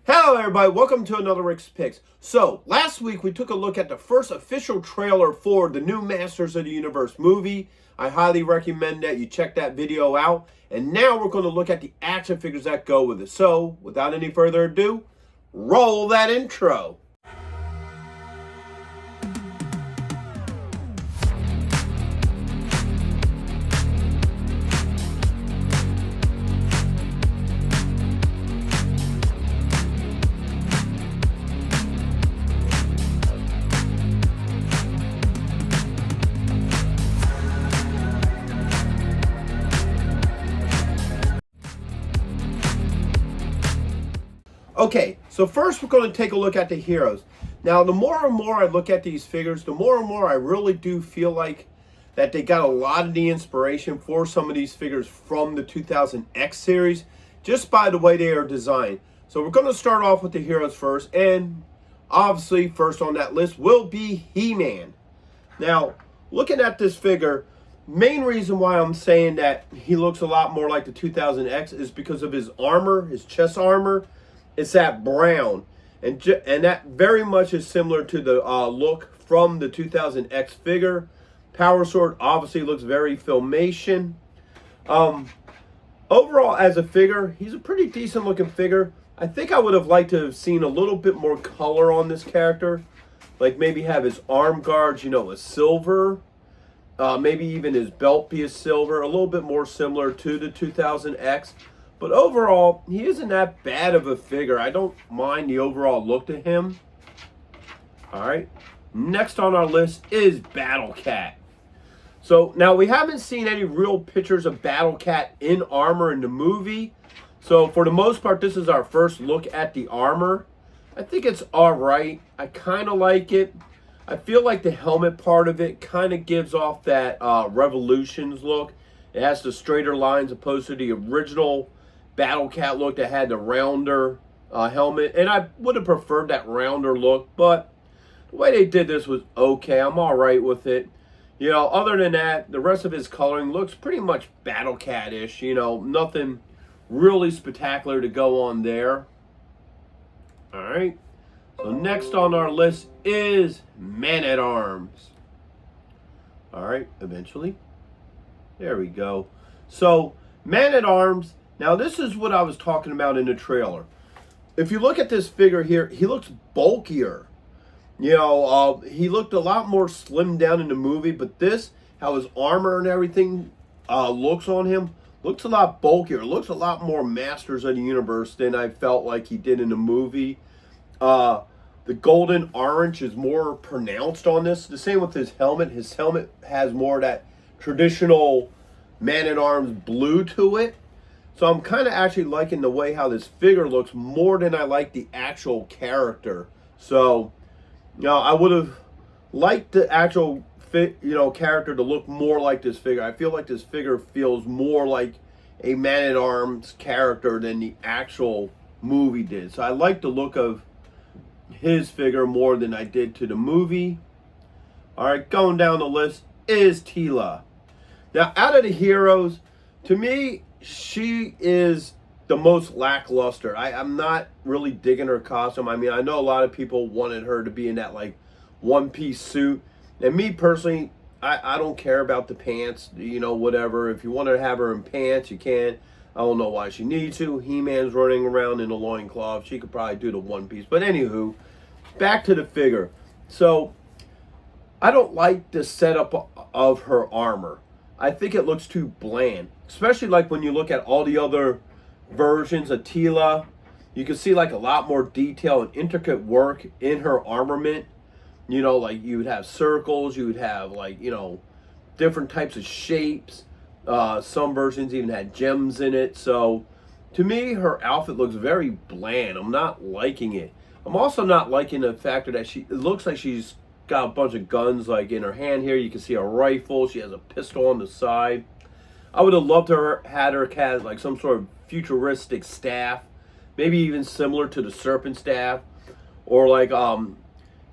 Hello everybody, welcome to another Rick's Picks. So, last week we took a look at the first official trailer for the new Masters of the Universe movie. I highly recommend that you check that video out. And now we're going to look at the action figures that go with it. So, without any further ado, roll that intro. Okay, so first we're going to take a look at the heroes. Now, the more and more I look at these figures, the more and more I really do feel like that they got a lot of the inspiration for some of these figures from the 2000X series, just by the way they are designed. So we're going to start off with the heroes first, and obviously first on that list will be He-Man. Now, looking at this figure, main reason why I'm saying that he looks a lot more like the 2000X is because of his armor, his chest armor. It's that brown, and that very much is similar to the look from the 2000X figure. Power Sword obviously looks very Filmation. Overall, as a figure, he's a pretty decent looking figure. I think I would have liked to have seen a little bit more color on this character. Like maybe have his arm guards, a silver. Maybe even his belt be a silver. A little bit more similar to the 2000X. But overall, he isn't that bad of a figure. I don't mind the overall look to him. Alright. Next on our list is Battle Cat. So, now we haven't seen any real pictures of Battle Cat in armor in the movie. So, for the most part, this is our first look at the armor. I think it's alright. I kind of like it. I feel like the helmet part of it kind of gives off that Revolutions look. It has the straighter lines opposed to the original Battle Cat look that had the rounder helmet, and I would have preferred that rounder look, but the way they did this was okay. I'm all right with it. Other than that, the rest of his coloring looks pretty much Battle Cat-ish. Nothing really spectacular to go on there. All right. So next on our list is Man-at-Arms. All right, eventually. There we go. So Man-at-Arms. Now, this is what I was talking about in the trailer. If you look at this figure here, he looks bulkier. He looked a lot more slimmed down in the movie, but this, how his armor and everything looks on him, looks a lot bulkier. Looks a lot more Masters of the Universe than I felt like he did in the movie. The golden orange is more pronounced on this. The same with his helmet. His helmet has more of that traditional Man-at-Arms blue to it. So I'm kind of actually liking the way how this figure looks more than I like the actual character. So, I would have liked the actual character to look more like this figure. I feel like this figure feels more like a Man-at-Arms character than the actual movie did. So I like the look of his figure more than I did to the movie. All right, going down the list is Teela. Now, out of the heroes, to me, she is the most lackluster. I'm not really digging her costume. I mean, I know a lot of people wanted her to be in that one-piece suit. And me personally, I don't care about the pants, whatever. If you want to have her in pants, you can. I don't know why she needs to. He-Man's running around in a loincloth. She could probably do the one-piece. But anywho, back to the figure. So, I don't like the setup of her armor. I think it looks too bland. Especially when you look at all the other versions of Teela. You can see a lot more detail and intricate work in her armament. You would have circles, you would have different types of shapes. Some versions even had gems in it. So to me, her outfit looks very bland. I'm not liking it. I'm also not liking the factor that it looks like she's got a bunch of guns in her hand here. You can see a rifle. She has a pistol on the side. I would have loved her had her have some sort of futuristic staff, maybe even similar to the Serpent staff, or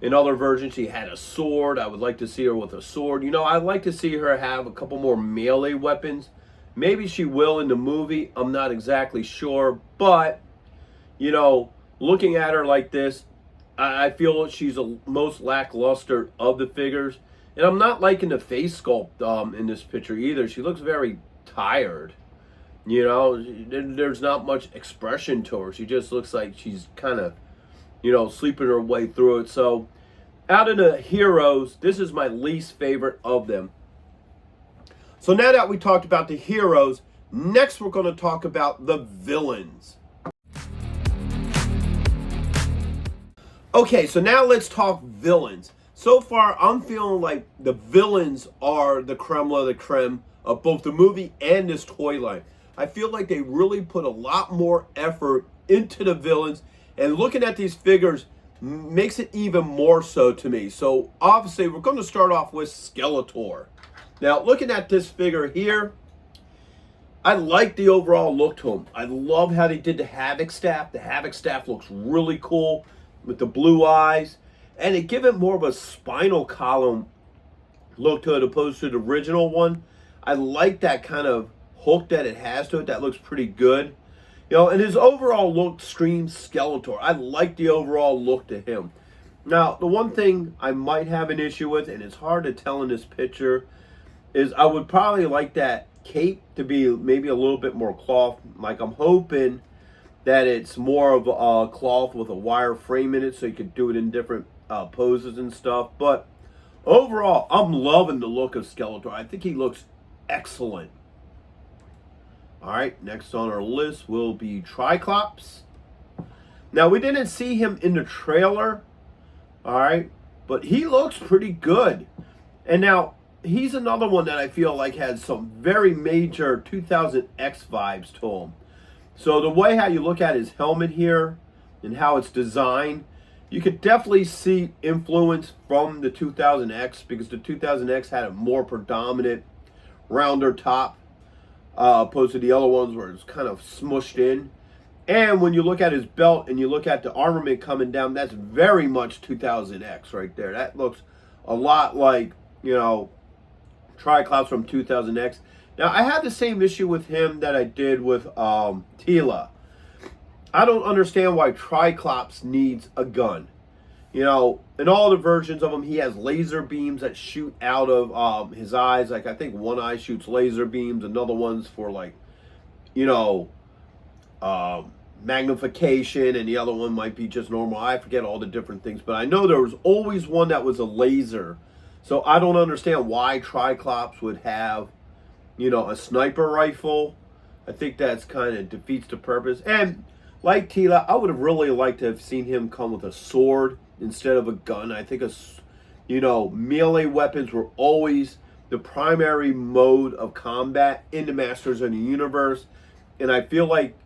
in other versions she had a sword. I would like to see her with a sword. I'd like to see her have a couple more melee weapons. Maybe she will in the movie. I'm not exactly sure, but looking at her like this, I feel she's the most lackluster of the figures. And I'm not liking the face sculpt in this picture either. She looks very tired. You know, there's not much expression to her. She just looks like she's kind of, you know, sleeping her way through it. So, out of the heroes, this is my least favorite of them. So now that we talked about the heroes, next we're going to talk about the villains. Okay, so now let's talk villains. So far, I'm feeling like the villains are the creme de la creme of both the movie and this toy line. I feel like they really put a lot more effort into the villains, and looking at these figures makes it even more so to me. So obviously, we're going to start off with Skeletor. Now, looking at this figure here, I like the overall look to him. I love how they did the Havoc staff. The Havoc staff looks really cool with the blue eyes. And it gives it more of a spinal column look to it opposed to the original one. I like that kind of hook that it has to it. That looks pretty good. You know, and his overall look screams Skeletor. I like the overall look to him. Now, the one thing I might have an issue with, and it's hard to tell in this picture, is I would probably like that cape to be maybe a little bit more cloth. Like, I'm hoping that it's more of a cloth with a wire frame in it so you could do it in different poses and stuff. But overall, I'm loving the look of Skeletor. I think he looks excellent. All right, next on our list will be Triclops. Now, we didn't see him in the trailer, all right, but he looks pretty good. And now, he's another one that I feel like has some very major 2000X vibes to him. So the way how you look at his helmet here and how it's designed, you could definitely see influence from the 2000X, because the 2000X had a more predominant rounder top opposed to the other ones where it's kind of smushed in. And when you look at his belt and you look at the armament coming down, that's very much 2000X right there. That looks a lot like, you know, Triclops from 2000X. Now, I had the same issue with him that I did with Teela. I don't understand why Triclops needs a gun. You know, in all the versions of him, he has laser beams that shoot out of his eyes. Like, I think one eye shoots laser beams, another one's for, like, you know, magnification, and the other one might be just normal. I forget all the different things, but I know there was always one that was a laser. So I don't understand why Triclops would have, you know, a sniper rifle. I think that's kind of defeats the purpose. And like Teela, I would have really liked to have seen him come with a sword instead of a gun. I think, you know, melee weapons were always the primary mode of combat in the Masters of the Universe. And I feel like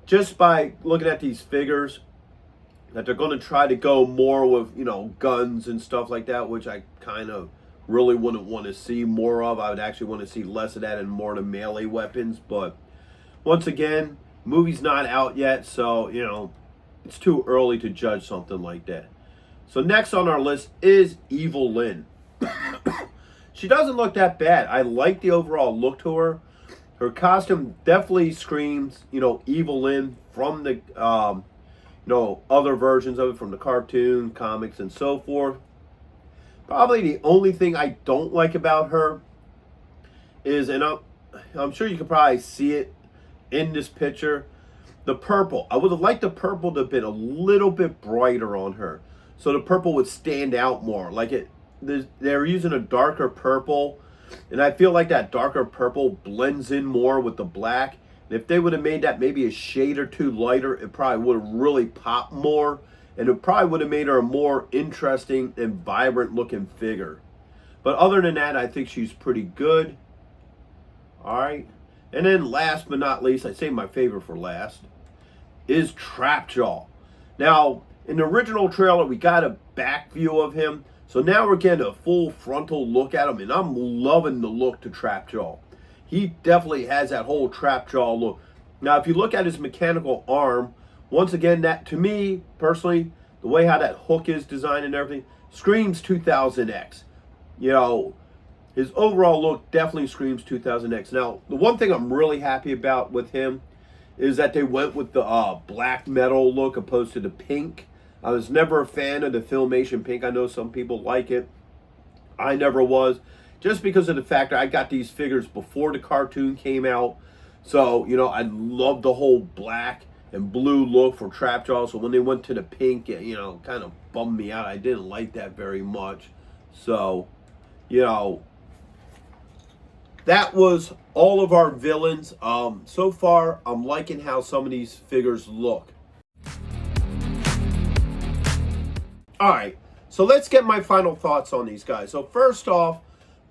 just by looking at these figures, that they're going to try to go more with, you know, guns and stuff like that, which I kind of really wouldn't want to see more of. I would actually want to see less of that and more of the melee weapons. But once again, movie's not out yet, so, you know, it's too early to judge something like that. So next on our list is Evil Lynn. She doesn't look that bad. I like the overall look to her. Her costume definitely screams, you know, Evil Lynn from the, you know, other versions of it, from the cartoon, comics, and so forth. Probably the only thing I don't like about her is, and I'm sure you can probably see it in this picture, the purple. I would have liked the purple to have been a little bit brighter on her, so the purple would stand out more. Like they're using a darker purple, and I feel like that darker purple blends in more with the black. And if they would have made that maybe a shade or two lighter, it probably would have really popped more, and it probably would have made her a more interesting and vibrant looking figure. But other than that, I think she's pretty good. All right. And then last but not least, I say my favorite for last, is Trapjaw. Now, in the original trailer, we got a back view of him. So now we're getting a full frontal look at him, and I'm loving the look to Trapjaw. He definitely has that whole Trapjaw look. Now, if you look at his mechanical arm, once again, that, to me, personally, the way how that hook is designed and everything, screams 2000X. You know, his overall look definitely screams 2000X. Now, the one thing I'm really happy about with him is that they went with the black metal look opposed to the pink. I was never a fan of the Filmation pink. I know some people like it. I never was. Just because of the fact that I got these figures before the cartoon came out. So, you know, I loved the whole black and blue look for Trapjaw. So when they went to the pink, you know, kind of bummed me out. I didn't like that very much. So, you know, that was all of our villains. So far, I'm liking how some of these figures look. Alright, so let's get my final thoughts on these guys. So first off,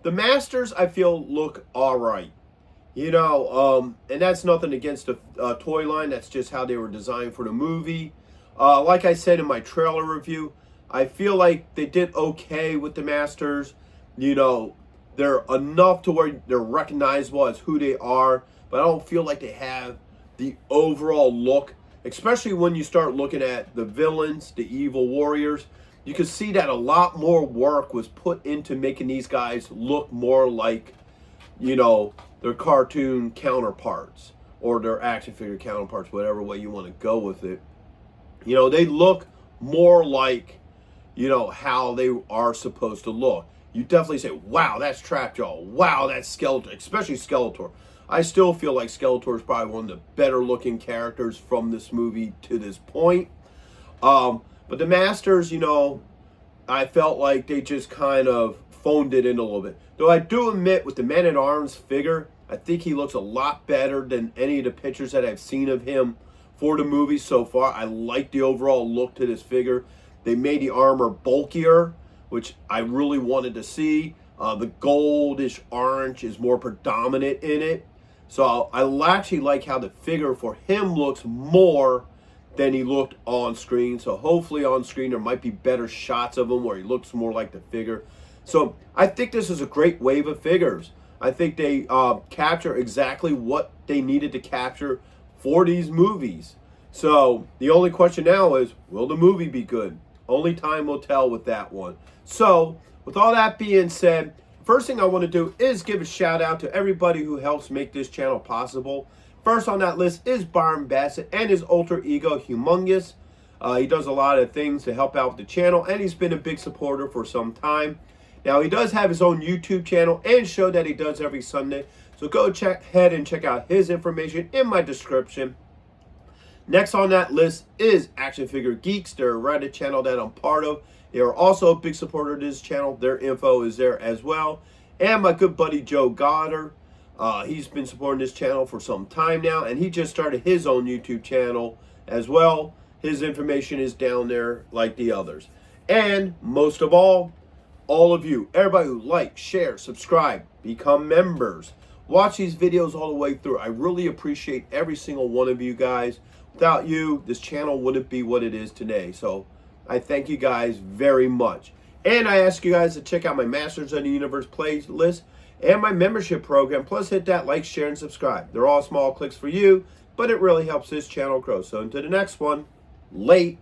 the Masters, I feel, look alright. You know, and that's nothing against the toy line. That's just how they were designed for the movie. Like I said in my trailer review, I feel like they did okay with the Masters. You know, they're enough to where they're recognizable as who they are, but I don't feel like they have the overall look, especially when you start looking at the villains, the evil warriors. You can see that a lot more work was put into making these guys look more like, you know, their cartoon counterparts or their action figure counterparts, whatever way you want to go with it. You know, they look more like, you know, how they are supposed to look. You definitely say, wow, that's Trapjaw. Wow, that's Skeletor, especially Skeletor. I still feel like Skeletor is probably one of the better looking characters from this movie to this point. But the Masters, you know, I felt like they just kind of phoned it in a little bit. Though I do admit with the Man-at-Arms figure, I think he looks a lot better than any of the pictures that I've seen of him for the movie so far. I like the overall look to this figure. They made the armor bulkier, which I really wanted to see. The goldish orange is more predominant in it. So I actually like how the figure for him looks more than he looked on screen. So hopefully on screen there might be better shots of him where he looks more like the figure. So I think this is a great wave of figures. I think they capture exactly what they needed to capture for these movies. So the only question now is, will the movie be good? Only time will tell with that one. So with all that being said, first thing I want to do is give a shout out to everybody who helps make this channel possible. First on that list is Byron Bassett and his alter ego, Humongous. He does a lot of things to help out with the channel, and he's been a big supporter for some time. Now, he does have his own YouTube channel and show that he does every Sunday. So go ahead and check out his information in my description. Next on that list is Action Figure Geeks. They're a Reddit channel that I'm part of. They are also a big supporter of this channel. Their info is there as well. And my good buddy Joe Goddard. He's been supporting this channel for some time now, and he just started his own YouTube channel as well. His information is down there like the others. And most of all of you, everybody who like, share, subscribe, become members, watch these videos all the way through. I really appreciate every single one of you guys. Without you, this channel wouldn't be what it is today. So I thank you guys very much. And I ask you guys to check out my Masters of the Universe playlist and my membership program. Plus hit that like, share, and subscribe. They're all small clicks for you, but it really helps this channel grow. So until the next one, late.